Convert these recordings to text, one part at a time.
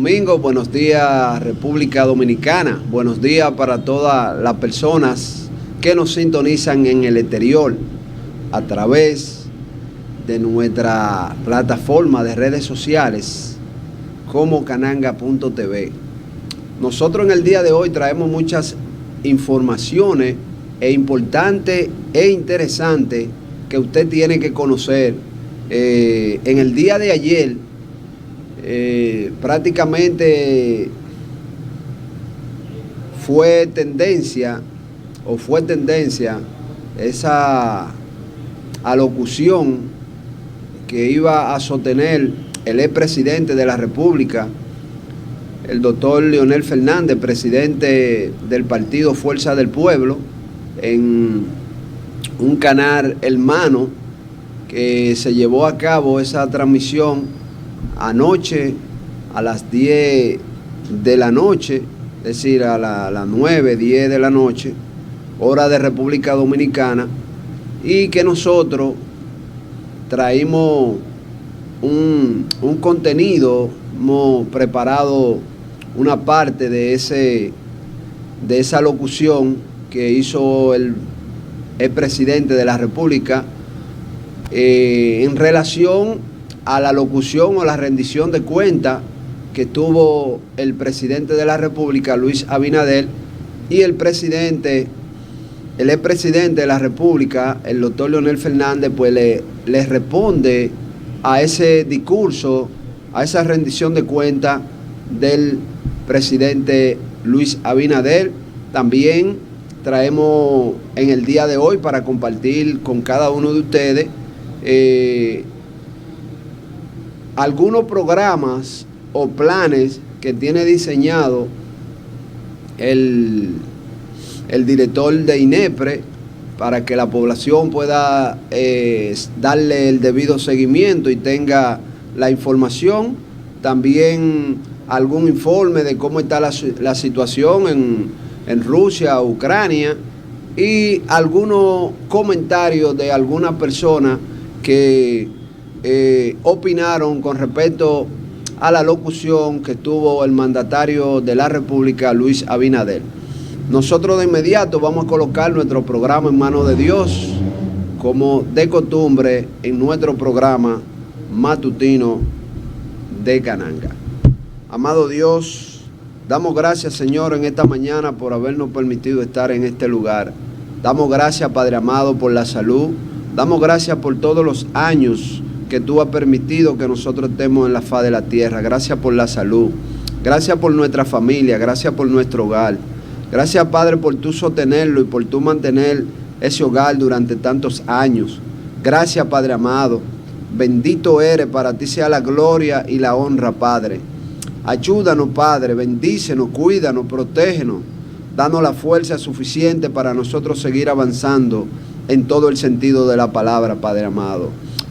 Domingo, buenos días República Dominicana, buenos días para todas las personas que nos sintonizan en el exterior a través de nuestra plataforma de redes sociales como cananga.tv. Nosotros en el día de hoy traemos muchas informaciones importantes e interesantes que usted tiene que conocer. En el día de ayer prácticamente fue tendencia esa alocución que iba a sostener el expresidente de la República, el doctor Leonel Fernández, presidente del partido Fuerza del Pueblo, en un canal hermano que se llevó a cabo esa transmisión anoche a las 10 de la noche, es decir, a las 9, 10 de la noche, hora de República Dominicana, y que nosotros traímos un contenido, hemos preparado una parte de esa locución que hizo el presidente de la República en relación a la locución o la rendición de cuentas que tuvo el presidente de la República, Luis Abinader, y el expresidente de la República, el doctor Leonel Fernández, pues le responde a ese discurso, a esa rendición de cuentas del presidente Luis Abinader. También traemos en el día de hoy para compartir con cada uno de ustedes algunos programas o planes que tiene diseñado el director de INEPRE para que la población pueda darle el debido seguimiento y tenga la información. También algún informe de cómo está la situación en Rusia, Ucrania, y algunos comentarios de algunas personas que opinaron con respecto a la locución que tuvo el mandatario de la República, Luis Abinader. Nosotros de inmediato vamos a colocar nuestro programa en manos de Dios, como de costumbre en nuestro programa matutino de Cananga. Amado Dios, damos gracias, Señor, en esta mañana por habernos permitido estar en este lugar. Damos gracias, Padre amado, por la salud. Damos gracias por todos los años que tú has permitido que nosotros estemos en la faz de la tierra. Gracias por la salud. Gracias por nuestra familia. Gracias por nuestro hogar. Gracias, Padre, por tú sostenerlo y por tú mantener ese hogar durante tantos años. Gracias, Padre amado. Bendito eres, para ti sea la gloria y la honra, Padre. Ayúdanos, Padre, bendícenos, cuídanos, protégenos. Danos la fuerza suficiente para nosotros seguir avanzando en todo el sentido de la palabra, Padre amado.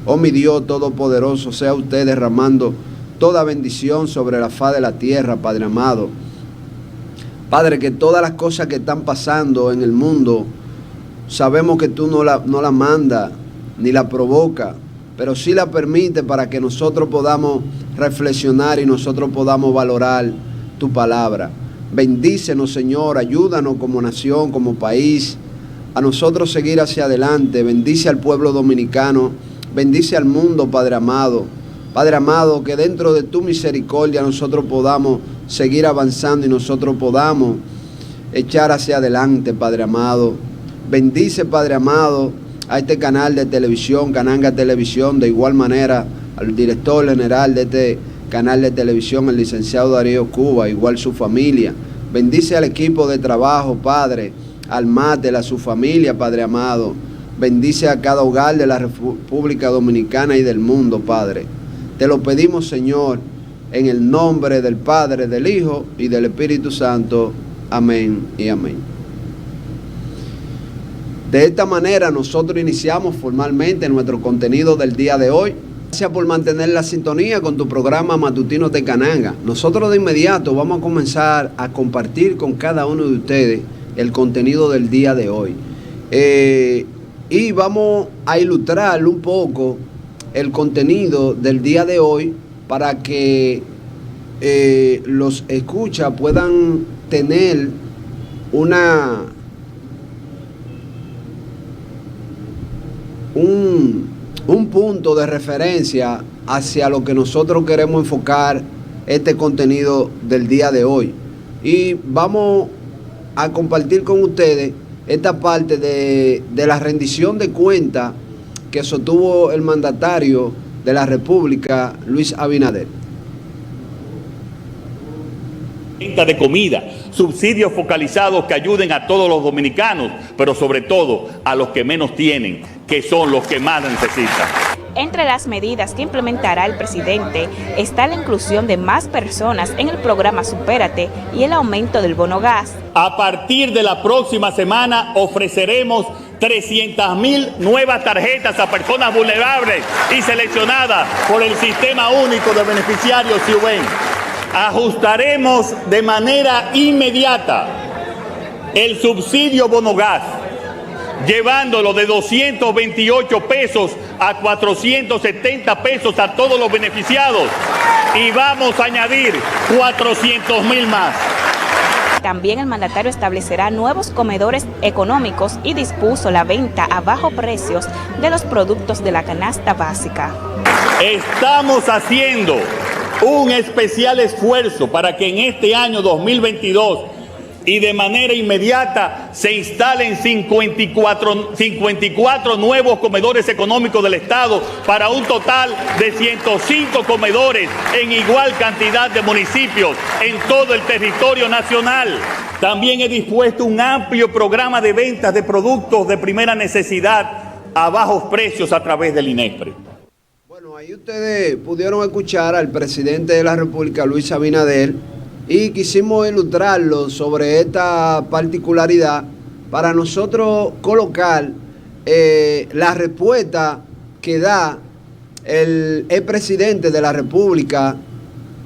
Oh mi Dios todopoderoso, sea usted derramando toda bendición sobre la faz de la tierra, Padre amado. Padre, que todas las cosas que están pasando en el mundo, sabemos que tú no la mandas ni la provocas, pero sí la permite para que nosotros podamos reflexionar y nosotros podamos valorar tu palabra. Bendícenos, Señor, ayúdanos como nación, como país, a nosotros seguir hacia adelante. Bendice al pueblo dominicano, bendice al mundo, Padre amado. Padre amado, que dentro de tu misericordia nosotros podamos seguir avanzando y nosotros podamos echar hacia adelante, Padre amado. Bendice, Padre amado, a este canal de televisión, Cananga Televisión, de igual manera al director general de este canal de televisión, el licenciado Darío Cuba, igual su familia. Bendice al equipo de trabajo, Padre, al máter, a su familia, Padre amado. Bendice a cada hogar de la República Dominicana y del mundo, Padre. Te lo pedimos, Señor, en el nombre del Padre, del Hijo y del Espíritu Santo. Amén y amén. De esta manera nosotros iniciamos formalmente nuestro contenido del día de hoy. Gracias por mantener la sintonía con tu programa Matutino de Cananga. Nosotros de inmediato vamos a comenzar a compartir con cada uno de ustedes el contenido del día de hoy. Y vamos a ilustrar un poco el contenido del día de hoy para que los escuchas puedan tener un punto de referencia hacia lo que nosotros queremos enfocar este contenido del día de hoy. Y vamos a compartir con ustedes esta parte de la rendición de cuentas que sostuvo el mandatario de la República, Luis Abinader. Venta de comida, subsidios focalizados que ayuden a todos los dominicanos, pero sobre todo a los que menos tienen, que son los que más necesitan. Entre las medidas que implementará el presidente está la inclusión de más personas en el programa Supérate y el aumento del bono gas. A partir de la próxima semana ofreceremos 300.000 nuevas tarjetas a personas vulnerables y seleccionadas por el Sistema Único de Beneficiarios SIUBEN. Ajustaremos de manera inmediata el subsidio bono gas, llevándolo de 228 pesos a 470 pesos a todos los beneficiados, y vamos a añadir 400.000 más. También el mandatario establecerá nuevos comedores económicos y dispuso la venta a bajo precios de los productos de la canasta básica. Estamos haciendo un especial esfuerzo para que en este año 2022 y de manera inmediata se instalen 54 nuevos comedores económicos del Estado para un total de 105 comedores en igual cantidad de municipios en todo el territorio nacional. También he dispuesto un amplio programa de ventas de productos de primera necesidad a bajos precios a través del INESPRE. Bueno, ahí ustedes pudieron escuchar al presidente de la República, Luis Abinader, y quisimos ilustrarlo sobre esta particularidad para nosotros colocar la respuesta que da el presidente de la República,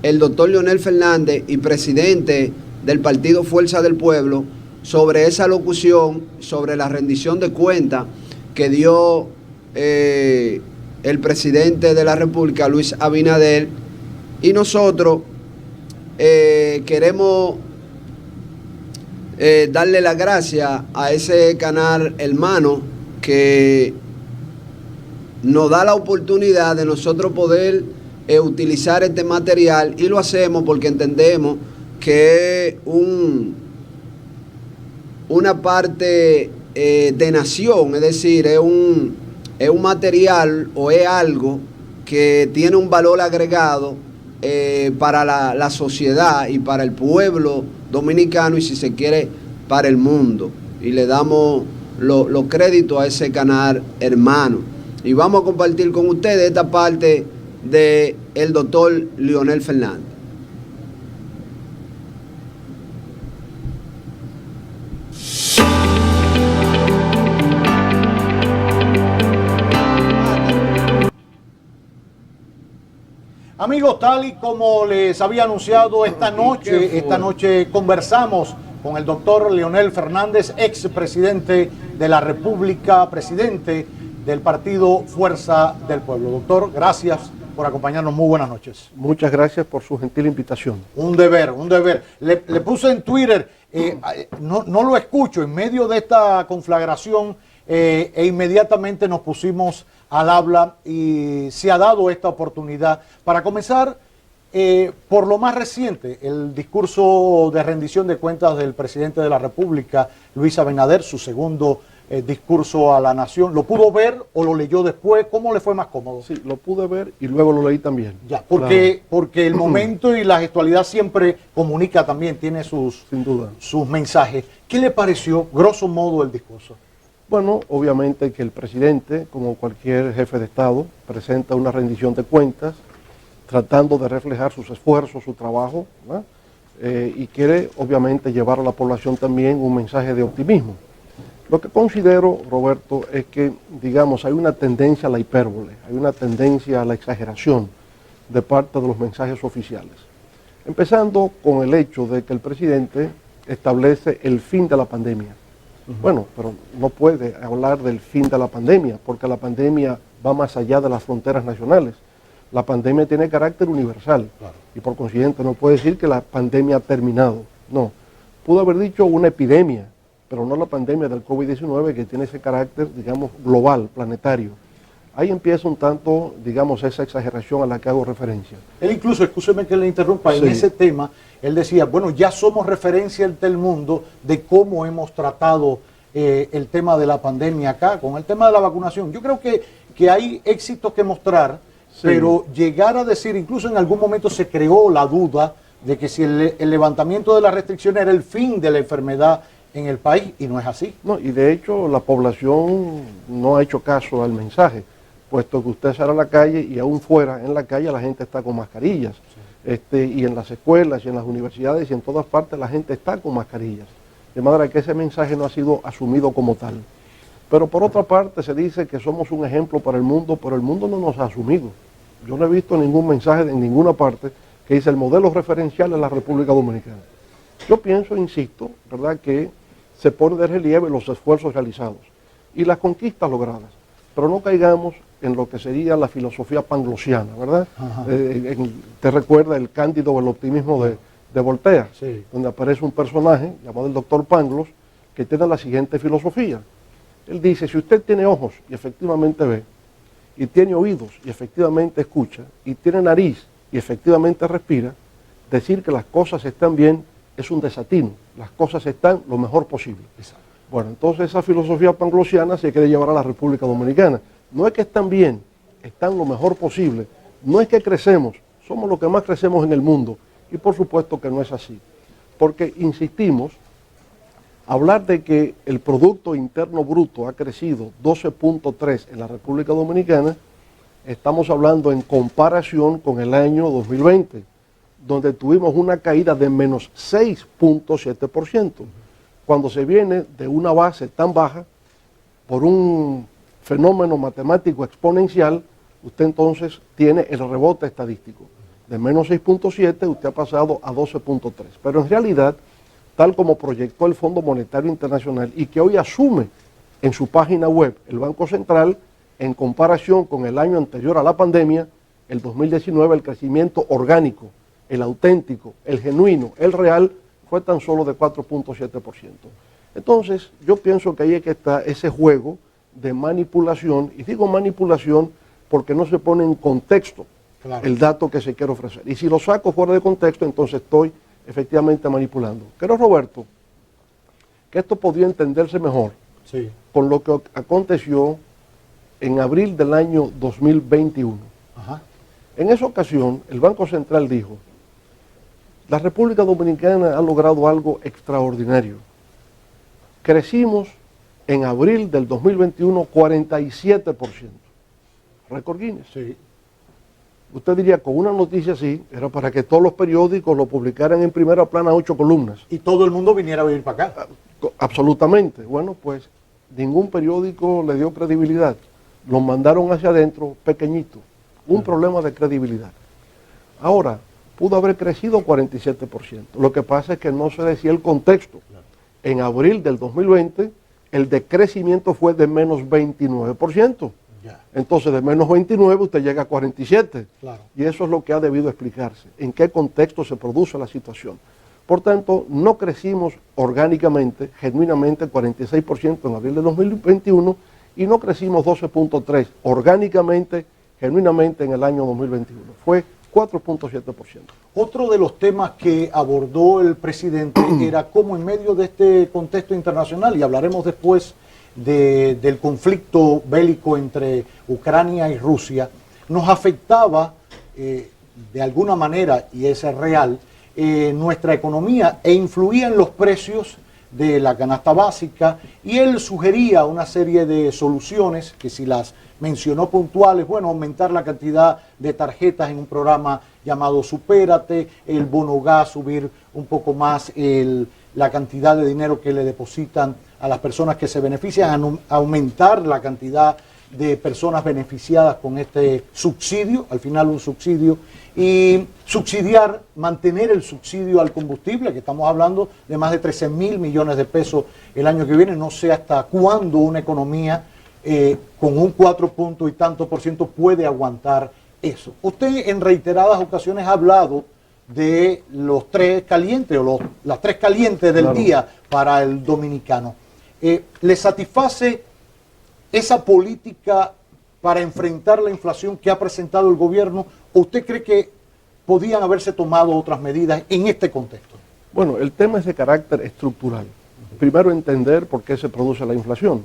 el doctor Leonel Fernández, y presidente del partido Fuerza del Pueblo, sobre esa locución, sobre la rendición de cuentas que dio el presidente de la República, Luis Abinader, y nosotros queremos darle las gracias a ese canal hermano que nos da la oportunidad de nosotros poder utilizar este material, y lo hacemos porque entendemos que es una parte de nación, es decir, es un material o es algo que tiene un valor agregado para la sociedad y para el pueblo dominicano, y si se quiere para el mundo, y le damos los créditos a ese canal hermano. Y vamos a compartir con ustedes esta parte de el doctor Leonel Fernández. Amigos, tal y como les había anunciado esta noche conversamos con el doctor Leonel Fernández, expresidente de la República, presidente del partido Fuerza del Pueblo. Doctor, gracias por acompañarnos. Muy buenas noches. Muchas gracias por su gentil invitación. Un deber, un deber. Le puse en Twitter, no lo escucho, en medio de esta conflagración, e inmediatamente nos pusimos al habla y se ha dado esta oportunidad para comenzar por lo más reciente, el discurso de rendición de cuentas del presidente de la República, Luis Abinader, su segundo discurso a la nación. ¿Lo pudo ver o lo leyó después? ¿Cómo le fue más cómodo? Sí, lo pude ver y luego lo leí también. Ya, porque el momento y la gestualidad siempre comunica también, tiene sin duda, sus mensajes. ¿Qué le pareció, grosso modo, el discurso? Bueno, obviamente que el presidente, como cualquier jefe de Estado, presenta una rendición de cuentas tratando de reflejar sus esfuerzos, su trabajo, ¿no? Y quiere obviamente llevar a la población también un mensaje de optimismo. Lo que considero, Roberto, es que, digamos, hay una tendencia a la hipérbole, hay una tendencia a la exageración de parte de los mensajes oficiales. Empezando con el hecho de que el presidente establece el fin de la pandemia. Bueno, pero no puede hablar del fin de la pandemia, porque la pandemia va más allá de las fronteras nacionales. La pandemia tiene carácter universal, claro, y por consiguiente no puede decir que la pandemia ha terminado. No, pudo haber dicho una epidemia, pero no la pandemia del COVID-19 que tiene ese carácter, digamos, global, planetario. Ahí empieza un tanto, digamos, esa exageración a la que hago referencia. Él incluso, escúcheme que le interrumpa, sí, en ese tema, él decía, bueno, ya somos referencia del mundo de cómo hemos tratado el tema de la pandemia acá, con el tema de la vacunación. Yo creo que hay éxitos que mostrar, sí, pero llegar a decir, incluso en algún momento se creó la duda de que si el levantamiento de las restricciones era el fin de la enfermedad en el país, y no es así. No, y de hecho la población no ha hecho caso al mensaje, puesto que usted sale a la calle y aún fuera en la calle la gente está con mascarillas, sí, y en las escuelas y en las universidades y en todas partes la gente está con mascarillas, de manera que ese mensaje no ha sido asumido como tal. Pero por otra parte se dice que somos un ejemplo para el mundo, pero el mundo no nos ha asumido. Yo no he visto ningún mensaje en ninguna parte que dice el modelo referencial en la República Dominicana. Yo pienso, insisto, ¿verdad?, que se pone de relieve los esfuerzos realizados y las conquistas logradas, pero no caigamos en lo que sería la filosofía panglosiana, ¿verdad? Te recuerda el Cándido o el optimismo de Voltaire, sí, donde aparece un personaje llamado el doctor Pangloss que tiene la siguiente filosofía. Él dice, si usted tiene ojos y efectivamente ve, y tiene oídos y efectivamente escucha, y tiene nariz y efectivamente respira, decir que las cosas están bien es un desatino, las cosas están lo mejor posible. Exacto. Bueno, entonces esa filosofía panglosiana se quiere llevar a la República Dominicana. No es que están bien, están lo mejor posible, no es que crecemos, somos los que más crecemos en el mundo, y por supuesto que no es así, porque insistimos, hablar de que el Producto Interno Bruto ha crecido 12.3 en la República Dominicana, estamos hablando en comparación con el año 2020, donde tuvimos una caída de menos 6.7%. Cuando se viene de una base tan baja, por un fenómeno matemático exponencial, usted entonces tiene el rebote estadístico. De menos 6.7 usted ha pasado a 12.3. Pero en realidad, tal como proyectó el Fondo Monetario Internacional y que hoy asume en su página web el Banco Central, en comparación con el año anterior a la pandemia, el 2019, el crecimiento orgánico, el auténtico, el genuino, el real, fue tan solo de 4.7%. Entonces, yo pienso que ahí es que está ese juego de manipulación, y digo manipulación porque no se pone en contexto, claro, el dato que se quiere ofrecer. Y si lo saco fuera de contexto, entonces estoy efectivamente manipulando. Creo, Roberto, que esto podría entenderse mejor, sí, con lo que aconteció en abril del año 2021. Ajá. En esa ocasión, el Banco Central dijo, la República Dominicana ha logrado algo extraordinario. Crecimos en abril del 2021 47%. Récord Guinness. Sí. Usted diría, con una noticia así, era para que todos los periódicos lo publicaran en primera plana 8 columnas. Y todo el mundo viniera a vivir para acá. Absolutamente. Bueno, pues ningún periódico le dio credibilidad. Los mandaron hacia adentro pequeñito. Un problema de credibilidad. Ahora, pudo haber crecido 47%. Lo que pasa es que no se decía el contexto. En abril del 2020, el decrecimiento fue de menos 29%. Entonces, de menos 29 usted llega a 47. Claro. Y eso es lo que ha debido explicarse. En qué contexto se produce la situación. Por tanto, no crecimos orgánicamente, genuinamente, 46% en abril de 2021 y no crecimos 12.3% orgánicamente, genuinamente en el año 2021. Fue 4.7%. Otro de los temas que abordó el presidente era cómo en medio de este contexto internacional, y hablaremos después del conflicto bélico entre Ucrania y Rusia, nos afectaba de alguna manera, y es real, nuestra economía e influía en los precios de la canasta básica, y él sugería una serie de soluciones que, si las mencionó puntuales, bueno, aumentar la cantidad de tarjetas en un programa llamado Supérate, el bono gas, subir un poco más la cantidad de dinero que le depositan a las personas que se benefician, aumentar la cantidad de personas beneficiadas con este subsidio, al final un subsidio, y subsidiar, mantener el subsidio al combustible, que estamos hablando de más de 13.000 millones de pesos el año que viene. No sé hasta cuándo una economía con un 4 punto y tanto % puede aguantar eso. Usted en reiteradas ocasiones ha hablado de los tres calientes o las tres calientes del día para el dominicano. ¿Le satisface esa política para enfrentar la inflación que ha presentado el gobierno? ¿O usted cree que podían haberse tomado otras medidas en este contexto? Bueno, el tema es de carácter estructural. Primero, entender por qué se produce la inflación.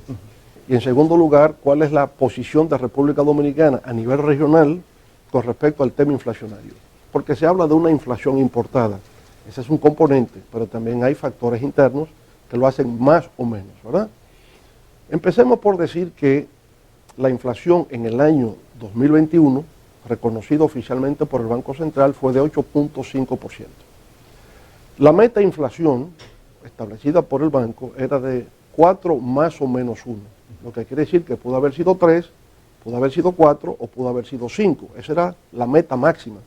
Y en segundo lugar, cuál es la posición de República Dominicana a nivel regional con respecto al tema inflacionario. Porque se habla de una inflación importada. Ese es un componente, pero también hay factores internos que lo hacen más o menos, ¿verdad? Empecemos por decir que la inflación en el año 2021, reconocido oficialmente por el Banco Central, fue de 8.5%. La meta inflación establecida por el banco era de 4 más o menos 1, lo que quiere decir que pudo haber sido 3, pudo haber sido 4 o pudo haber sido 5. Esa era la meta máxima,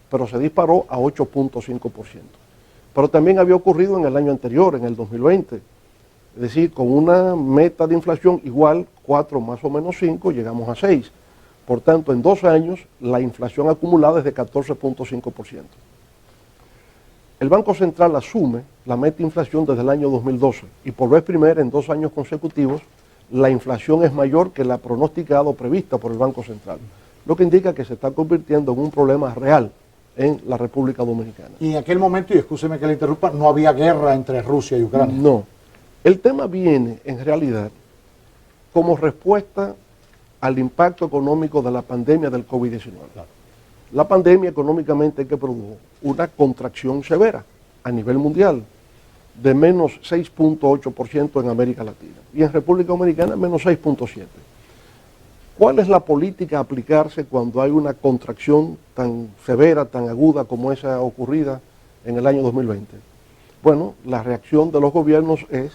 pero se disparó a 8.5%. Pero también había ocurrido en el año anterior, en el 2020. Es decir, con una meta de inflación igual, 4 más o menos 5, llegamos a 6. Por tanto, en 2 años, la inflación acumulada es de 14.5%. El Banco Central asume la meta de inflación desde el año 2012 y por vez primera en 2 años consecutivos, la inflación es mayor que la pronosticada o prevista por el Banco Central, lo que indica que se está convirtiendo en un problema real en la República Dominicana. Y en aquel momento, y escúcheme que le interrumpa, no había guerra entre Rusia y Ucrania. No. El tema viene, en realidad, como respuesta al impacto económico de la pandemia del COVID-19. Claro. La pandemia económicamente que produjo una contracción severa a nivel mundial, de menos 6.8% en América Latina y en República Dominicana menos 6.7%. ¿Cuál es la política a aplicarse cuando hay una contracción tan severa, tan aguda como esa ocurrida en el año 2020? Bueno, la reacción de los gobiernos es,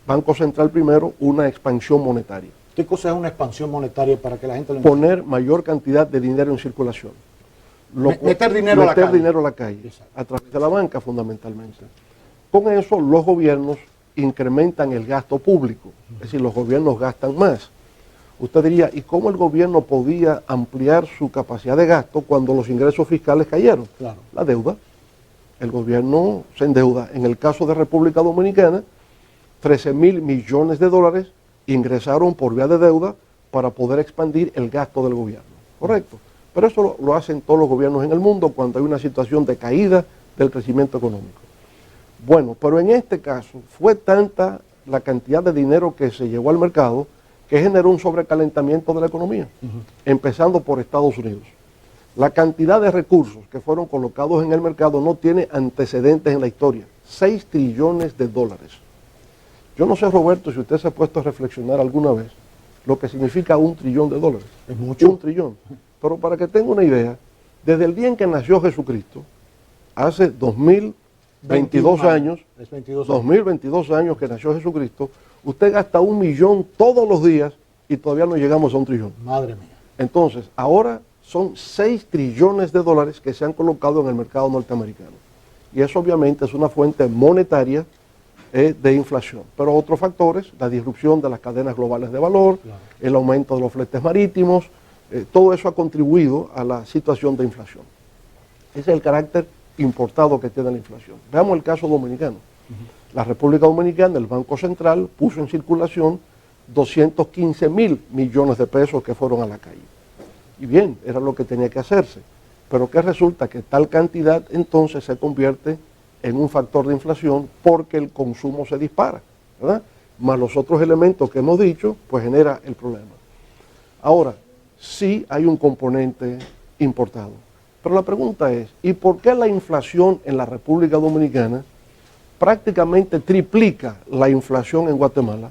Banco Central primero, una expansión monetaria. ¿Qué cosa es una expansión monetaria para que la gente lo entienda? Poner mayor cantidad de dinero en circulación. Meter dinero a la calle. Exacto. A través de la banca fundamentalmente. Con eso los gobiernos incrementan el gasto público, es decir, los gobiernos gastan más. Usted diría, ¿y cómo el gobierno podía ampliar su capacidad de gasto cuando los ingresos fiscales cayeron? Claro. La deuda. El gobierno se endeuda. En el caso de República Dominicana, 13.000 millones de dólares ingresaron por vía de deuda para poder expandir el gasto del gobierno. ¿Correcto? Pero eso lo hacen todos los gobiernos en el mundo cuando hay una situación de caída del crecimiento económico. Bueno, pero en este caso fue tanta la cantidad de dinero que se llevó al mercado que generó un sobrecalentamiento de la economía, empezando por Estados Unidos. La cantidad de recursos que fueron colocados en el mercado no tiene antecedentes en la historia. 6 trillones de dólares. Yo no sé, Roberto, si usted se ha puesto a reflexionar alguna vez lo que significa 1 trillón de dólares. Es mucho. 1 trillón. Pero para que tenga una idea, desde el día en que nació Jesucristo, hace 2022 años, 2022 años que nació Jesucristo, usted gasta 1 millón todos los días y todavía no llegamos a 1 trillón. Madre mía. Entonces, ahora son 6 trillones de dólares que se han colocado en el mercado norteamericano. Y eso obviamente es una fuente monetaria de inflación. Pero otros factores, la disrupción de las cadenas globales de valor, claro, el aumento de los fletes marítimos, todo eso ha contribuido a la situación de inflación. Ese es el carácter importado que tiene la inflación. Veamos el caso dominicano. La República Dominicana, el Banco Central, puso en circulación 215.000 millones de pesos que fueron a la calle. Y bien, era lo que tenía que hacerse. Pero que resulta que tal cantidad entonces se convierte en un factor de inflación porque el consumo se dispara, ¿verdad? Más los otros elementos que hemos dicho, pues genera el problema. Ahora, sí hay un componente importado. Pero la pregunta es, ¿y por qué la inflación en la República Dominicana prácticamente triplica la inflación en Guatemala,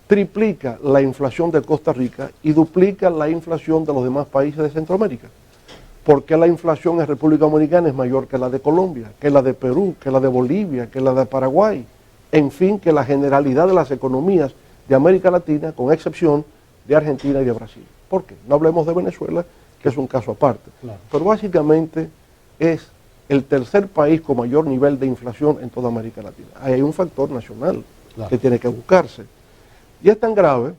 triplica la inflación de Costa Rica y duplica la inflación de los demás países de Centroamérica? ¿Por qué la inflación en República Dominicana es mayor que la de Colombia, que la de Perú, que la de Bolivia, que la de Paraguay? En fin, que la generalidad de las economías de América Latina, con excepción de Argentina y de Brasil. ¿Por qué? No hablemos de Venezuela, que es un caso aparte. Claro. Pero básicamente es el tercer país con mayor nivel de inflación en toda América Latina. Ahí hay un factor nacional, claro, que tiene que buscarse. Y es tan grave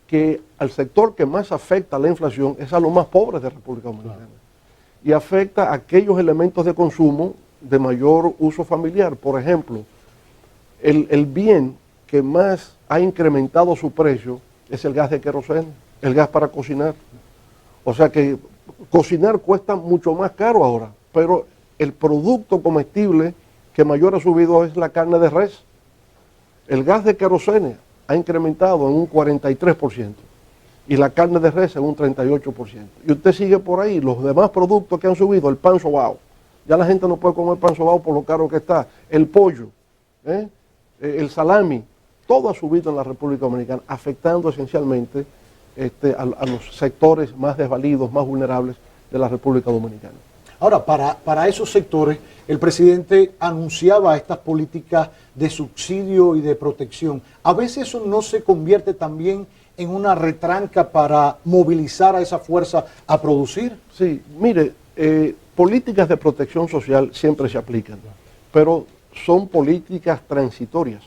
que al sector que más afecta la inflación es a los más pobres de República Dominicana. Y afecta a aquellos elementos de consumo de mayor uso familiar. Por ejemplo, el bien que más ha incrementado su precio es el gas de queroseno, el gas para cocinar. O sea que cocinar cuesta mucho más caro ahora, pero el producto comestible que mayor ha subido es la carne de res. El gas de queroseno ha incrementado en un 43% y la carne de res en un 38%. Y usted sigue por ahí, los demás productos que han subido, el pan sobao. Ya la gente no puede comer pan sobao por lo caro que está. El pollo, el salami, todo ha subido en la República Dominicana, afectando esencialmente a los sectores más desvalidos, más vulnerables de la República Dominicana. Ahora, para esos sectores, el presidente anunciaba estas políticas de subsidio y de protección. A veces eso no se convierte también en una retranca para movilizar a esa fuerza a producir. Sí, mire, políticas de protección social siempre se aplican, pero son políticas transitorias.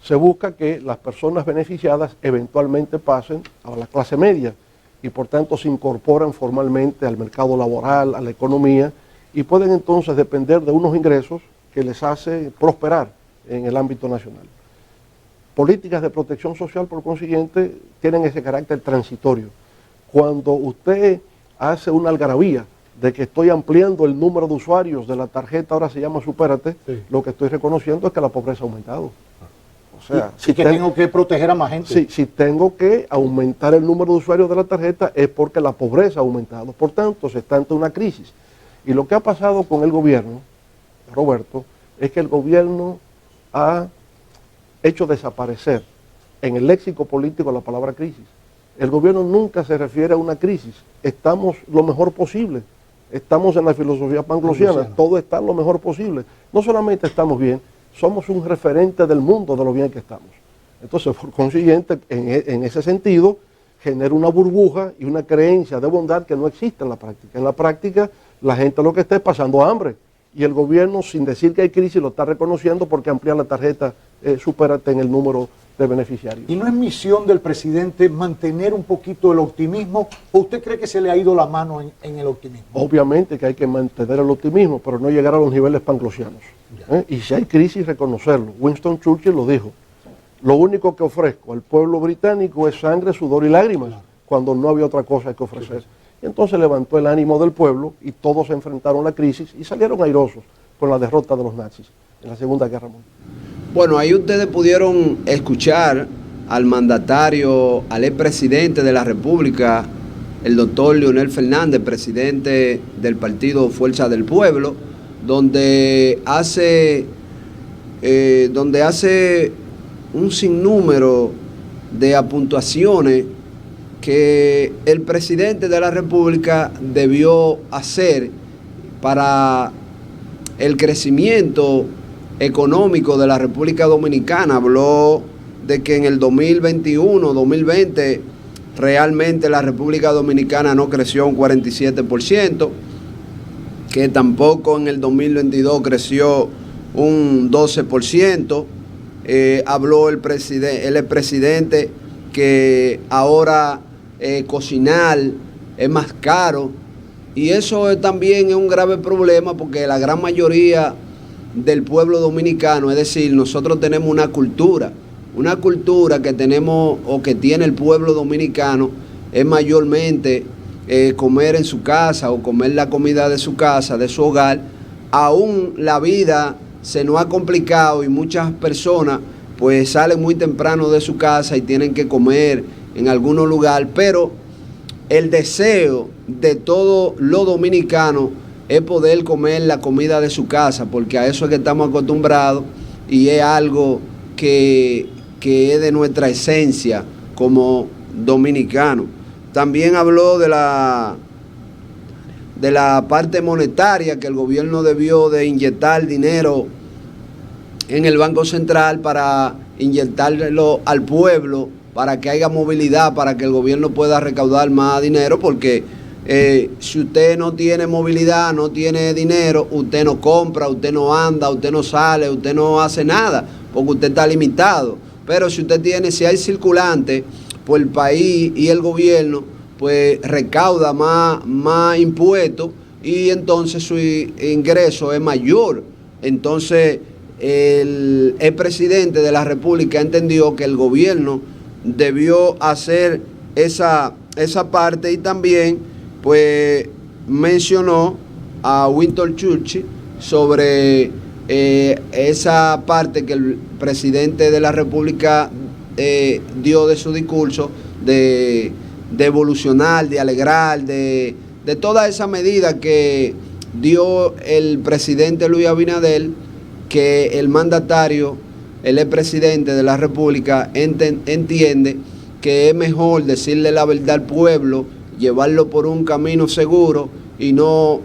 Se busca que las personas beneficiadas eventualmente pasen a la clase media y por tanto se incorporan formalmente al mercado laboral, a la economía y pueden entonces depender de unos ingresos que les hace prosperar en el ámbito nacional. Políticas de protección social, por consiguiente, tienen ese carácter transitorio. Cuando usted hace una algarabía de que estoy ampliando el número de usuarios de la tarjeta, ahora se llama Supérate, sí, lo que estoy reconociendo es que la pobreza ha aumentado. O sea, si que tengo que proteger a más gente. Sí, si tengo que aumentar el número de usuarios de la tarjeta es porque la pobreza ha aumentado. Por tanto, se está ante una crisis. Y lo que ha pasado con el gobierno, Roberto, es que el gobierno ha hecho desaparecer en el léxico político la palabra crisis. El gobierno nunca se refiere a una crisis. Estamos lo mejor posible. Estamos en la filosofía panglosiana. Todo está lo mejor posible. No solamente estamos bien, somos un referente del mundo de lo bien que estamos. Entonces, por consiguiente, en ese sentido, genera una burbuja y una creencia de bondad que no existe en la práctica. En la práctica, la gente lo que está es pasando hambre. Y el gobierno, sin decir que hay crisis, lo está reconociendo porque amplía la tarjeta Supérate en el número de beneficiarios. ¿Y no es misión del presidente mantener un poquito el optimismo? ¿O usted cree que se le ha ido la mano en el optimismo? Obviamente que hay que mantener el optimismo, pero no llegar a los niveles panglosianos. Y si hay crisis, reconocerlo. Winston Churchill lo dijo. Lo único que ofrezco al pueblo británico es sangre, sudor y lágrimas, cuando no había otra cosa que ofrecer. Y entonces levantó el ánimo del pueblo y todos se enfrentaron a la crisis y salieron airosos con la derrota de los nazis en la Segunda Guerra Mundial. Bueno, ahí ustedes pudieron escuchar al mandatario, al expresidente de la República, el doctor Leonel Fernández, presidente del partido Fuerza del Pueblo, donde hace un sinnúmero de apuntaciones que el presidente de la República debió hacer para el crecimiento económico de la República Dominicana. Habló de que en el 2021, 2020, realmente la República Dominicana no creció un 47%, que tampoco en el 2022 creció un 12%. Habló el expresidente que ahora cocinar es más caro, y eso también es un grave problema porque la gran mayoría del pueblo dominicano, es decir, nosotros tenemos una cultura que tenemos o que tiene el pueblo dominicano, es mayormente comer en su casa o comer la comida de su casa, de su hogar. Aún la vida se nos ha complicado y muchas personas pues salen muy temprano de su casa y tienen que comer en algún lugar, pero el deseo de todos los dominicanos es poder comer la comida de su casa, porque a eso es que estamos acostumbrados y es algo que es de nuestra esencia como dominicanos. También habló de la parte monetaria, que el gobierno debió de inyectar dinero en el Banco Central para inyectarlo al pueblo, para que haya movilidad, para que el gobierno pueda recaudar más dinero, porque si usted no tiene movilidad, no tiene dinero, usted no compra, usted no anda, usted no sale, usted no hace nada, porque usted está limitado. Pero si usted tiene, si hay circulante, pues el país y el gobierno pues recauda más impuestos y entonces su ingreso es mayor. Entonces el presidente de la República entendió que el gobierno debió hacer esa parte y también pues mencionó a Winston Churchill sobre esa parte que el presidente de la República dio de su discurso de evolucionar, de alegrar, de toda esa medida que dio el presidente Luis Abinader, que el mandatario, el expresidente de la República entiende que es mejor decirle la verdad al pueblo, llevarlo por un camino seguro y no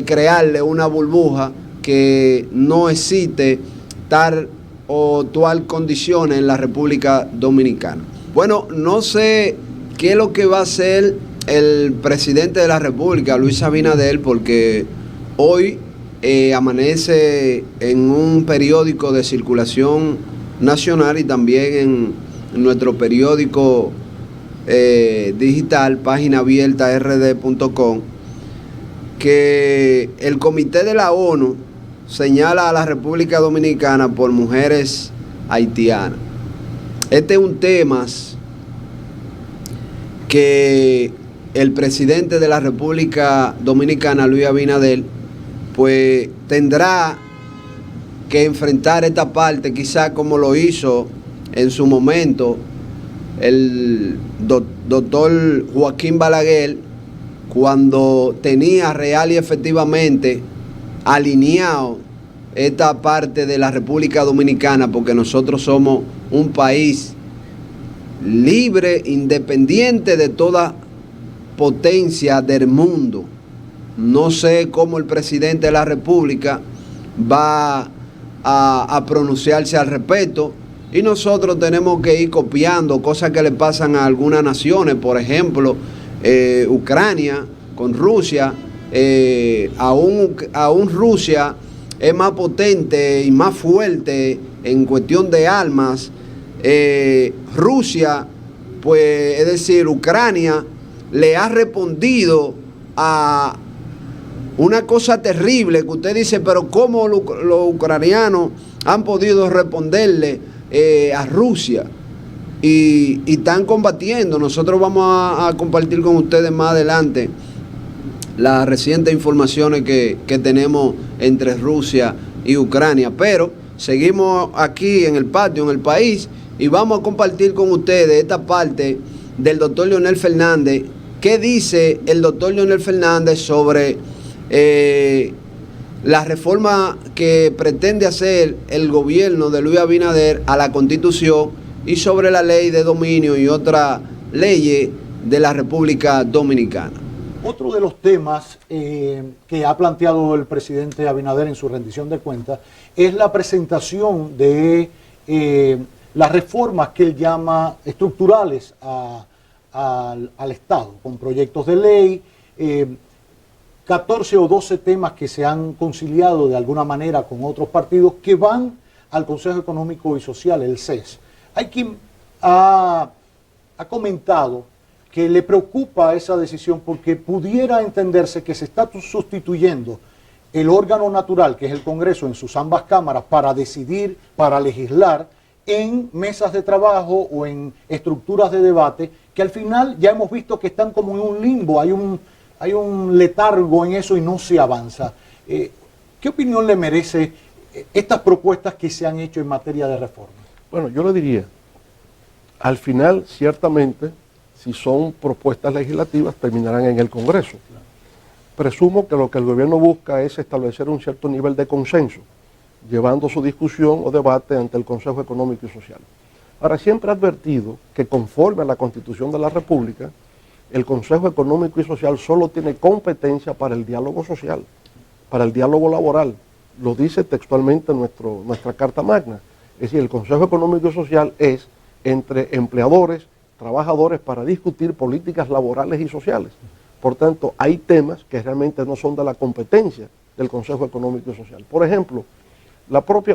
crearle una burbuja que no existe tal o actual condiciones en la República Dominicana. Bueno, no sé qué es lo que va a hacer el presidente de la República, Luis Abinader, porque hoy amanece en un periódico de circulación nacional y también en nuestro periódico digital, página abierta rd.com, que el Comité de la ONU señala a la República Dominicana por mujeres haitianas. Este es un tema que el presidente de la República Dominicana, Luis Abinader, pues tendrá que enfrentar esta parte, quizá como lo hizo en su momento el doctor Joaquín Balaguer, cuando tenía real y efectivamente alineado esta parte de la República Dominicana, porque nosotros somos un país libre, independiente de toda potencia del mundo. No sé cómo el presidente de la República va a pronunciarse al respecto, y nosotros tenemos que ir copiando cosas que le pasan a algunas naciones, por ejemplo, Ucrania con Rusia. Aún Rusia es más potente y más fuerte en cuestión de armas. Rusia, pues, es decir, Ucrania le ha respondido a una cosa terrible que usted dice, pero ¿cómo los ucranianos han podido responderle a Rusia? Y están combatiendo. Nosotros vamos a compartir con ustedes más adelante las recientes informaciones que tenemos entre Rusia y Ucrania, pero seguimos aquí en el patio, en el país, y vamos a compartir con ustedes esta parte del doctor Leonel Fernández. ¿Qué dice el doctor Leonel Fernández sobre la reforma que pretende hacer el gobierno de Luis Abinader a la Constitución y sobre la ley de dominio y otras leyes de la República Dominicana? Otro de los temas que ha planteado el presidente Abinader en su rendición de cuentas es la presentación de las reformas que él llama estructurales al Estado, con proyectos de ley, 14 o 12 temas que se han conciliado de alguna manera con otros partidos que van al Consejo Económico y Social, el CES. Hay quien ha comentado que le preocupa esa decisión porque pudiera entenderse que se está sustituyendo el órgano natural, que es el Congreso, en sus ambas cámaras, para decidir, para legislar, en mesas de trabajo o en estructuras de debate, que al final ya hemos visto que están como en un limbo, hay un letargo en eso y no se avanza. ¿Qué opinión le merece estas propuestas que se han hecho en materia de reforma? Bueno, yo le diría, al final, ciertamente, si son propuestas legislativas, terminarán en el Congreso. Presumo que lo que el gobierno busca es establecer un cierto nivel de consenso, llevando su discusión o debate ante el Consejo Económico y Social. Ahora, siempre he advertido que conforme a la Constitución de la República, el Consejo Económico y Social solo tiene competencia para el diálogo social, para el diálogo laboral. Lo dice textualmente nuestra Carta Magna. Es decir, el Consejo Económico y Social es entre empleadores, trabajadores, para discutir políticas laborales y sociales. Por tanto, hay temas que realmente no son de la competencia del Consejo Económico y Social. Por ejemplo,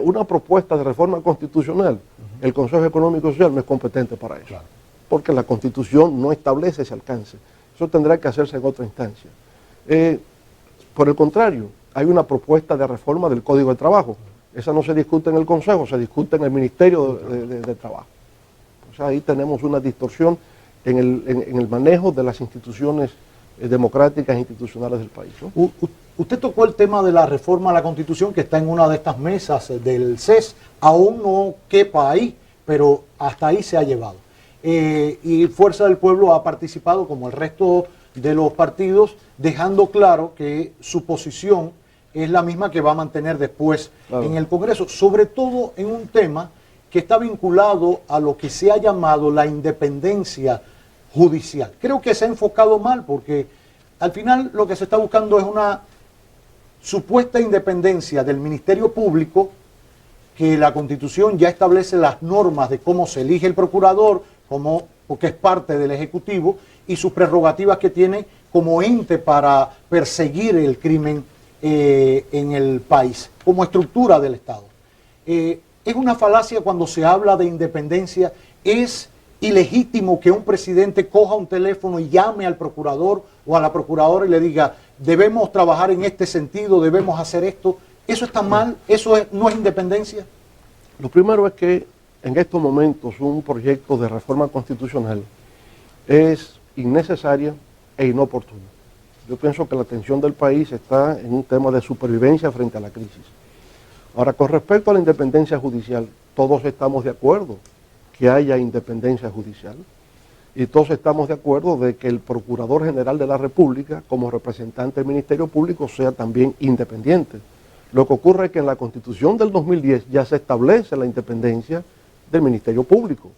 una propuesta de reforma constitucional, el Consejo Económico y Social no es competente para eso. Claro. porque la Constitución no establece ese alcance. Eso tendrá que hacerse en otra instancia. Por el contrario, hay una propuesta de reforma del Código de Trabajo. Esa no se discute en el Consejo, se discute en el Ministerio de Trabajo. O sea, ahí tenemos una distorsión en el manejo de las instituciones democráticas e institucionales del país, ¿no? Usted tocó el tema de la reforma a la Constitución que está en una de estas mesas del CES. Aún no quepa ahí, pero hasta ahí se ha llevado. Y Fuerza del Pueblo ha participado, como el resto de los partidos, dejando claro que su posición es la misma que va a mantener después en el Congreso, sobre todo en un tema que está vinculado a lo que se ha llamado la independencia judicial. Creo que se ha enfocado mal porque al final lo que se está buscando es una supuesta independencia del Ministerio Público, que la Constitución ya establece las normas de cómo se elige el procurador, porque es parte del Ejecutivo, y sus prerrogativas que tiene como ente para perseguir el crimen en el país, como estructura del Estado. Es una falacia cuando se habla de independencia. Es ilegítimo que un presidente coja un teléfono y llame al procurador o a la procuradora y le diga, debemos trabajar en este sentido, debemos hacer esto. ¿Eso está mal? ¿Eso no es independencia? Lo primero es que en estos momentos un proyecto de reforma constitucional es innecesaria e inoportuna. Yo pienso que la atención del país está en un tema de supervivencia frente a la crisis. Ahora, con respecto a la independencia judicial, todos estamos de acuerdo que haya independencia judicial y todos estamos de acuerdo de que el Procurador General de la República, como representante del Ministerio Público, sea también independiente. Lo que ocurre es que en la Constitución del 2010 ya se establece la independencia del Ministerio Público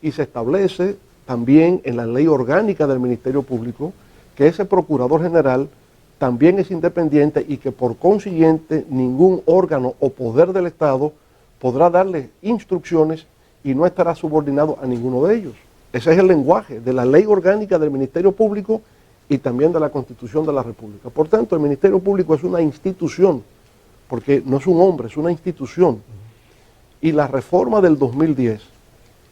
y se establece también en la ley orgánica del Ministerio Público que ese Procurador General también es independiente y que por consiguiente ningún órgano o poder del Estado podrá darle instrucciones y no estará subordinado a ninguno de ellos. Ese es el lenguaje de la ley orgánica del Ministerio Público y también de la Constitución de la República. Por tanto, el Ministerio Público es una institución, porque no es un hombre, es una institución. Y la reforma del 2010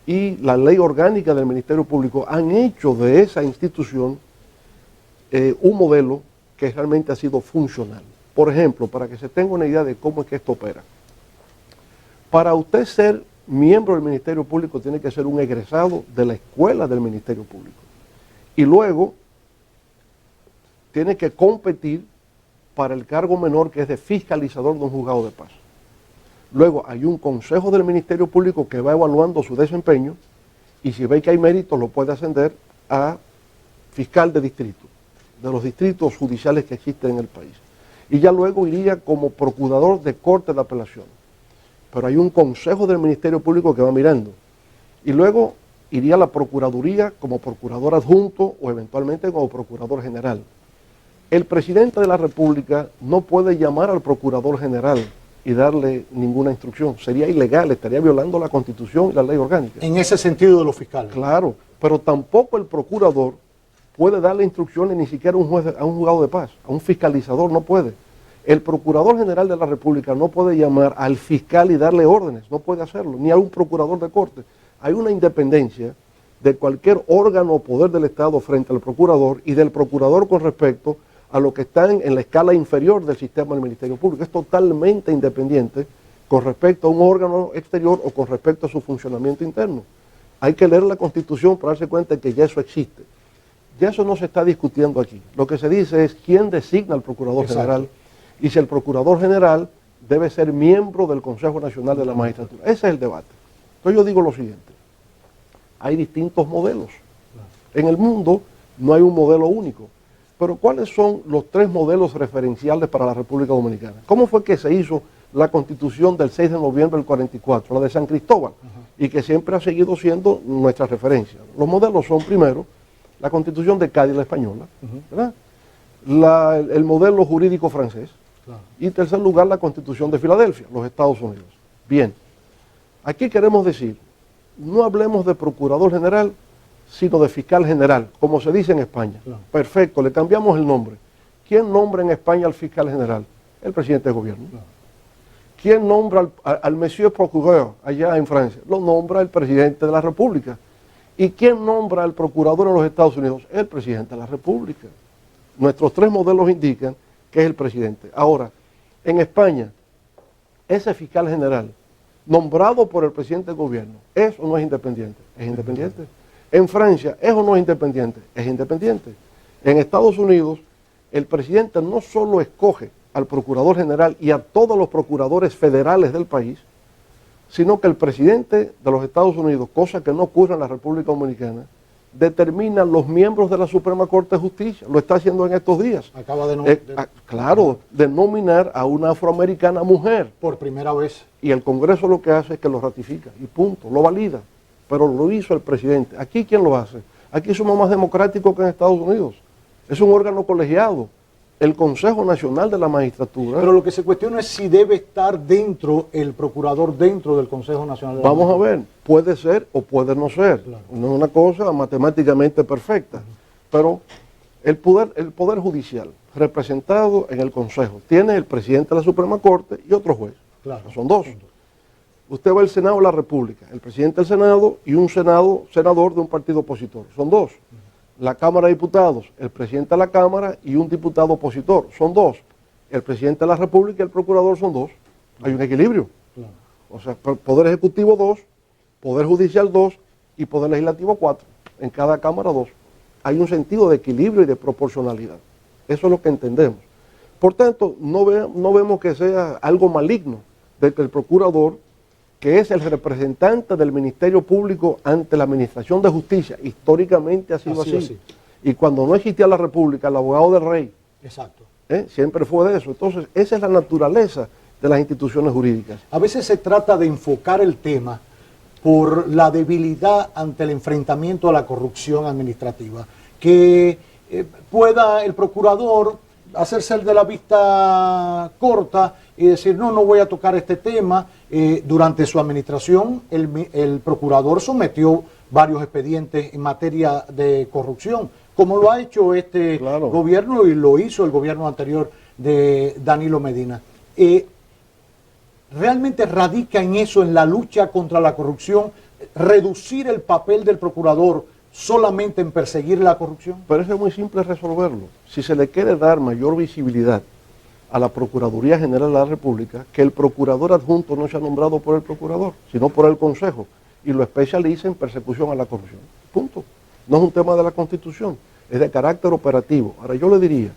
y la ley orgánica del Ministerio Público han hecho de esa institución un modelo que realmente ha sido funcional. Por ejemplo, para que se tenga una idea de cómo es que esto opera. Para usted ser miembro del Ministerio Público tiene que ser un egresado de la escuela del Ministerio Público. Y luego tiene que competir para el cargo menor que es de fiscalizador de un juzgado de paz. Luego hay un consejo del Ministerio Público que va evaluando su desempeño y si ve que hay méritos lo puede ascender a fiscal de distrito, de los distritos judiciales que existen en el país. Y ya luego iría como procurador de corte de apelación. Pero hay un consejo del Ministerio Público que va mirando. Y luego iría a la Procuraduría como procurador adjunto o eventualmente como procurador general. El presidente de la República no puede llamar al procurador general y darle ninguna instrucción. Sería ilegal, estaría violando la Constitución y la ley orgánica. En ese sentido de los fiscales. Claro, pero tampoco el procurador puede darle instrucciones ni siquiera a un juez, a un juzgado de paz, a un fiscalizador no puede. El Procurador General de la República no puede llamar al fiscal y darle órdenes, no puede hacerlo, ni a un procurador de corte. Hay una independencia de cualquier órgano o poder del Estado frente al procurador y del procurador con respecto a lo que están en la escala inferior del sistema del Ministerio Público. Es totalmente independiente con respecto a un órgano exterior o con respecto a su funcionamiento interno. Hay que leer la Constitución para darse cuenta de que ya eso existe. Ya eso no se está discutiendo aquí. Lo que se dice es quién designa al Procurador General y si el Procurador General debe ser miembro del Consejo Nacional de la Magistratura. Ese es el debate. Entonces yo digo lo siguiente. Hay distintos modelos. En el mundo no hay un modelo único. Pero ¿cuáles son los tres modelos referenciales para la República Dominicana? ¿Cómo fue que se hizo la Constitución del 6 de noviembre del 44, la de San Cristóbal? Y que siempre ha seguido siendo nuestra referencia. Los modelos son, primero, la Constitución de Cádiz, la española, ¿verdad? El modelo jurídico francés, y en tercer lugar la Constitución de Filadelfia, los Estados Unidos. Bien, aquí queremos decir, no hablemos de Procurador General, sino de Fiscal General, como se dice en España. Perfecto, le cambiamos el nombre. ¿Quién nombra en España al Fiscal General? El presidente del gobierno. ¿Quién nombra al Monsieur Procureur allá en Francia? Lo nombra el presidente de la República. ¿Y quién nombra al procurador en los Estados Unidos? El presidente de la República. Nuestros 3 modelos indican que es el presidente. Ahora, en España, ese fiscal general, nombrado por el presidente del gobierno, ¿es o no es independiente? Es independiente. En Francia, ¿es o no es independiente? Es independiente. En Estados Unidos, el presidente no solo escoge al procurador general y a todos los procuradores federales del país, sino que el presidente de los Estados Unidos, cosa que no ocurre en la República Dominicana, determina los miembros de la Suprema Corte de Justicia. Lo está haciendo en estos días. Acaba de claro, de nominar a una afroamericana mujer. Por primera vez. Y el Congreso lo que hace es que lo ratifica y punto, lo valida. Pero lo hizo el presidente. ¿Aquí quién lo hace? Aquí somos más democráticos que en Estados Unidos. Es un órgano colegiado. El Consejo Nacional de la Magistratura. Pero lo que se cuestiona es si debe estar dentro, el procurador dentro del Consejo Nacional de la Magistratura. Vamos a ver, puede ser o puede no ser. Claro. No es una cosa matemáticamente perfecta. Pero el poder judicial, representado en el Consejo, tiene el presidente de la Suprema Corte y otro juez. Claro. Son 2. Usted va al Senado de la República, el presidente del Senado y un senador de un partido opositor. Son 2. La Cámara de Diputados, el presidente de la Cámara y un diputado opositor. Son 2. El presidente de la República y el procurador son 2. Hay un equilibrio. Claro. O sea, Poder Ejecutivo 2, Poder Judicial 2 y Poder Legislativo 4. En cada Cámara 2. Hay un sentido de equilibrio y de proporcionalidad. Eso es lo que entendemos. Por tanto, no vemos que sea algo maligno de que el procurador, que es el representante del Ministerio Público ante la Administración de Justicia, históricamente ha sido así. Y cuando no existía la República, el abogado del rey, exacto, siempre fue de eso. Entonces, esa es la naturaleza de las instituciones jurídicas. A veces se trata de enfocar el tema por la debilidad ante el enfrentamiento a la corrupción administrativa, que pueda el procurador hacerse el de la vista corta y decir, no voy a tocar este tema. Durante su administración, el procurador sometió varios expedientes en materia de corrupción, como lo ha hecho este gobierno y lo hizo el gobierno anterior de Danilo Medina. Realmente radica en eso, en la lucha contra la corrupción, reducir el papel del procurador solamente en perseguir la corrupción. Pero eso es muy simple resolverlo. Si se le quiere dar mayor visibilidad a la Procuraduría General de la República, que el procurador adjunto no sea nombrado por el procurador, sino por el Consejo, y lo especialice en persecución a la corrupción. Punto. No es un tema de la Constitución, es de carácter operativo. Ahora yo le diría,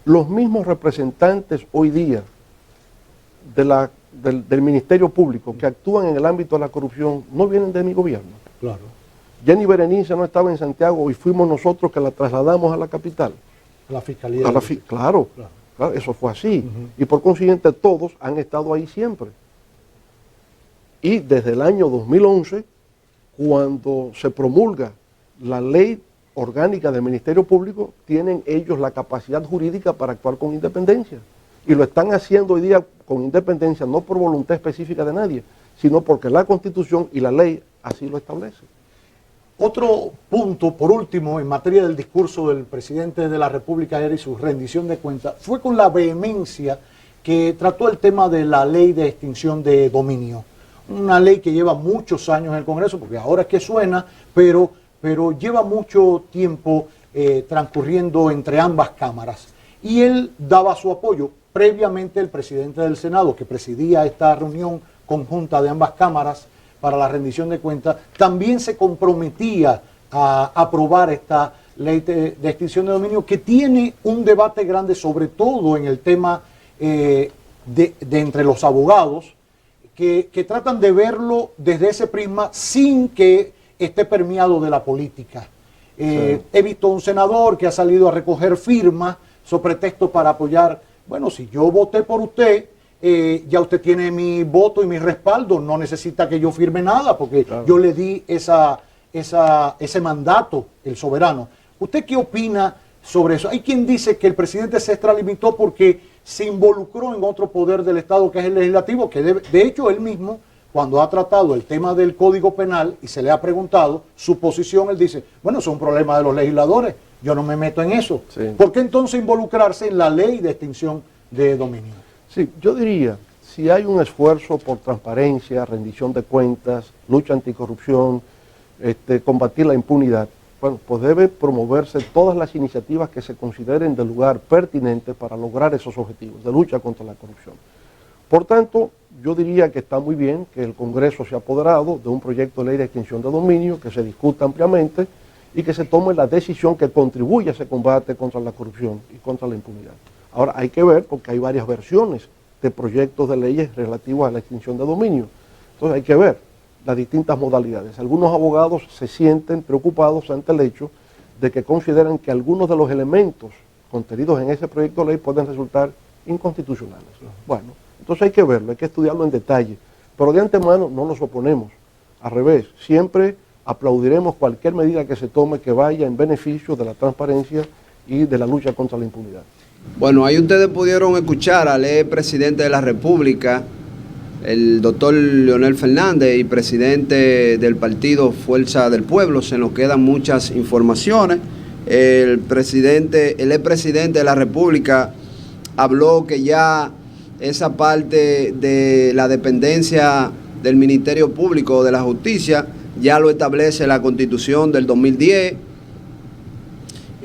los mismos representantes hoy día del Ministerio Público que actúan en el ámbito de la corrupción no vienen de mi gobierno. Claro. Jenny Berenice no estaba en Santiago y fuimos nosotros que la trasladamos a la capital. A la Fiscalía. Claro. Claro, eso fue así. Y por consiguiente todos han estado ahí siempre. Y desde el año 2011, cuando se promulga la ley orgánica del Ministerio Público, tienen ellos la capacidad jurídica para actuar con independencia. Y lo están haciendo hoy día con independencia, no por voluntad específica de nadie, sino porque la Constitución y la ley así lo establecen. Otro punto, por último, en materia del discurso del presidente de la República y su rendición de cuentas, fue con la vehemencia que trató el tema de la ley de extinción de dominio. Una ley que lleva muchos años en el Congreso, porque ahora es que suena, pero lleva mucho tiempo transcurriendo entre ambas cámaras. Y él daba su apoyo. Previamente el presidente del Senado, que presidía esta reunión conjunta de ambas cámaras para la rendición de cuentas, también se comprometía a aprobar esta ley de extinción de dominio, que tiene un debate grande, sobre todo en el tema de entre los abogados, que tratan de verlo desde ese prisma sin que esté permeado de la política. Sí. He visto un senador que ha salido a recoger firmas sobre pretexto para apoyar, bueno, si yo voté por usted, ya usted tiene mi voto y mi respaldo, no necesita que yo firme nada, porque yo le di ese mandato, el soberano. ¿Usted qué opina sobre eso? Hay quien dice que el presidente se extralimitó porque se involucró en otro poder del Estado, que es el legislativo, que de hecho él mismo, cuando ha tratado el tema del Código Penal y se le ha preguntado su posición, él dice, bueno, eso es un problema de los legisladores, yo no me meto en eso. Sí. ¿Por qué entonces involucrarse en la ley de extinción de dominio? Sí, yo diría, si hay un esfuerzo por transparencia, rendición de cuentas, lucha anticorrupción, combatir la impunidad, bueno, pues debe promoverse todas las iniciativas que se consideren de lugar pertinente para lograr esos objetivos de lucha contra la corrupción. Por tanto, yo diría que está muy bien que el Congreso se ha apoderado de un proyecto de ley de extinción de dominio, que se discuta ampliamente y que se tome la decisión que contribuya a ese combate contra la corrupción y contra la impunidad. Ahora hay que ver, porque hay varias versiones de proyectos de leyes relativos a la extinción de dominio. Entonces hay que ver las distintas modalidades. Algunos abogados se sienten preocupados ante el hecho de que consideran que algunos de los elementos contenidos en ese proyecto de ley pueden resultar inconstitucionales. Bueno, entonces hay que verlo, hay que estudiarlo en detalle, pero de antemano no nos oponemos. Al revés, siempre aplaudiremos cualquier medida que se tome que vaya en beneficio de la transparencia y de la lucha contra la impunidad. Bueno, ahí ustedes pudieron escuchar al presidente de la República, el doctor Leonel Fernández, y presidente del partido Fuerza del Pueblo. Se nos quedan muchas informaciones. El expresidente de la República habló que ya esa parte de la dependencia del Ministerio Público de la Justicia ya lo establece la Constitución del 2010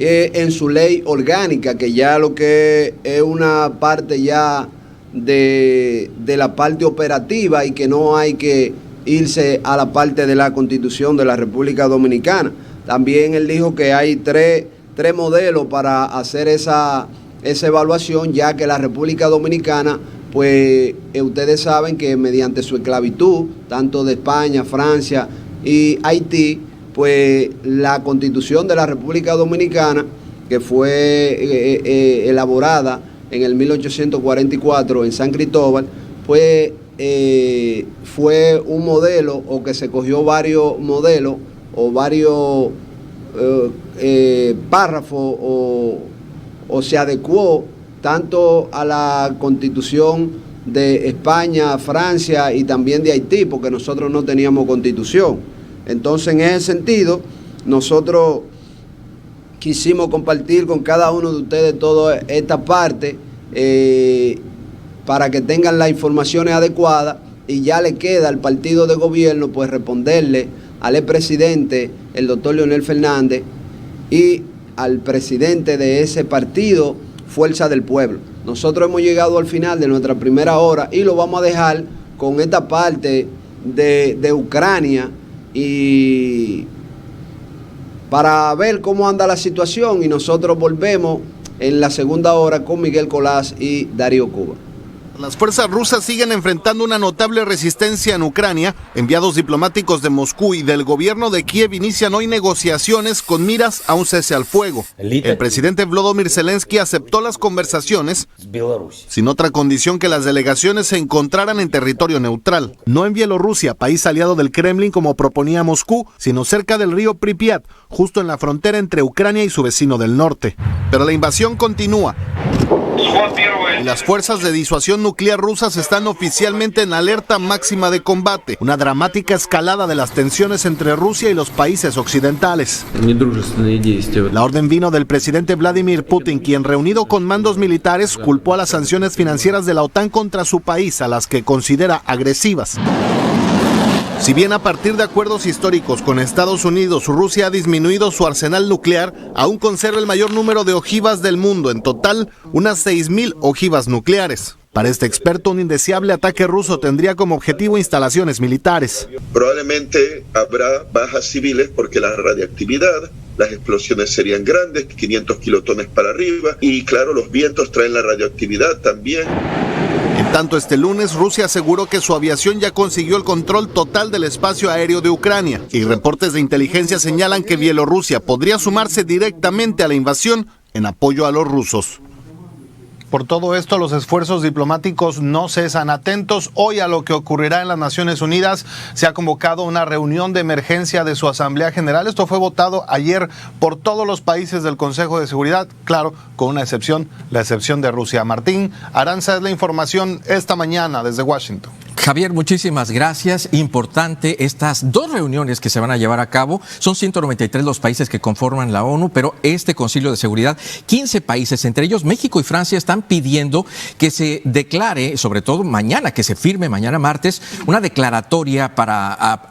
en su ley orgánica, que ya lo que es una parte ya de la parte operativa y que no hay que irse a la parte de la Constitución de la República Dominicana. También él dijo que hay tres modelos para hacer esa evaluación, ya que la República Dominicana, pues ustedes saben que mediante su esclavitud, tanto de España, Francia y Haití, pues la Constitución de la República Dominicana, que fue elaborada en el 1844 en San Cristóbal, pues fue un modelo, o que se cogió varios modelos o varios párrafos, o se adecuó tanto a la Constitución de España, Francia y también de Haití, porque nosotros no teníamos Constitución. Entonces, en ese sentido, nosotros quisimos compartir con cada uno de ustedes toda esta parte para que tengan las informaciones adecuadas, y ya le queda al partido de gobierno pues responderle al expresidente, el doctor Leonel Fernández, y al presidente de ese partido, Fuerza del Pueblo. Nosotros hemos llegado al final de nuestra primera hora y lo vamos a dejar con esta parte de Ucrania, y para ver cómo anda la situación, y nosotros volvemos en la segunda hora con Miguel Colás y Darío Cuba. Las fuerzas rusas siguen enfrentando una notable resistencia en Ucrania. Enviados diplomáticos de Moscú y del gobierno de Kiev inician hoy negociaciones con miras a un cese al fuego. El presidente Volodymyr Zelensky aceptó las conversaciones sin otra condición que las delegaciones se encontraran en territorio neutral. No en Bielorrusia, país aliado del Kremlin como proponía Moscú, sino cerca del río Pripyat, justo en la frontera entre Ucrania y su vecino del norte. Pero la invasión continúa. Y las fuerzas de disuasión nuclear rusas están oficialmente en alerta máxima de combate, una dramática escalada de las tensiones entre Rusia y los países occidentales. La orden vino del presidente Vladimir Putin, quien, reunido con mandos militares, culpó a las sanciones financieras de la OTAN contra su país, a las que considera agresivas. Si bien a partir de acuerdos históricos con Estados Unidos, Rusia ha disminuido su arsenal nuclear, aún conserva el mayor número de ojivas del mundo, en total unas 6.000 ojivas nucleares. Para este experto, un indeseable ataque ruso tendría como objetivo instalaciones militares. Probablemente habrá bajas civiles porque la radiactividad, las explosiones serían grandes, 500 kilotones para arriba, y claro, los vientos traen la radioactividad también. En tanto, este lunes Rusia aseguró que su aviación ya consiguió el control total del espacio aéreo de Ucrania, y reportes de inteligencia señalan que Bielorrusia podría sumarse directamente a la invasión en apoyo a los rusos. Por todo esto, los esfuerzos diplomáticos no cesan. Atentos hoy a lo que ocurrirá en las Naciones Unidas. Se ha convocado una reunión de emergencia de su Asamblea General. Esto fue votado ayer por todos los países del Consejo de Seguridad, claro, con una excepción, la excepción de Rusia. Martín Aranza, es la información esta mañana desde Washington. Javier, muchísimas gracias. Importante estas dos reuniones que se van a llevar a cabo. Son 193 los países que conforman la ONU, pero este Concilio de Seguridad, 15 países, entre ellos México y Francia, están están pidiendo que se declare, sobre todo mañana, que se firme mañana martes, una declaratoria para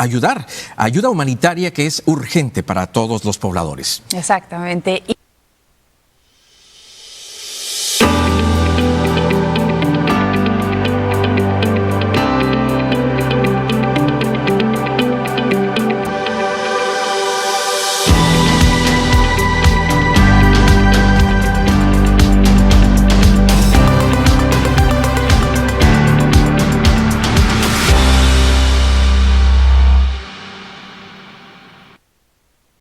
ayuda humanitaria que es urgente para todos los pobladores. Exactamente.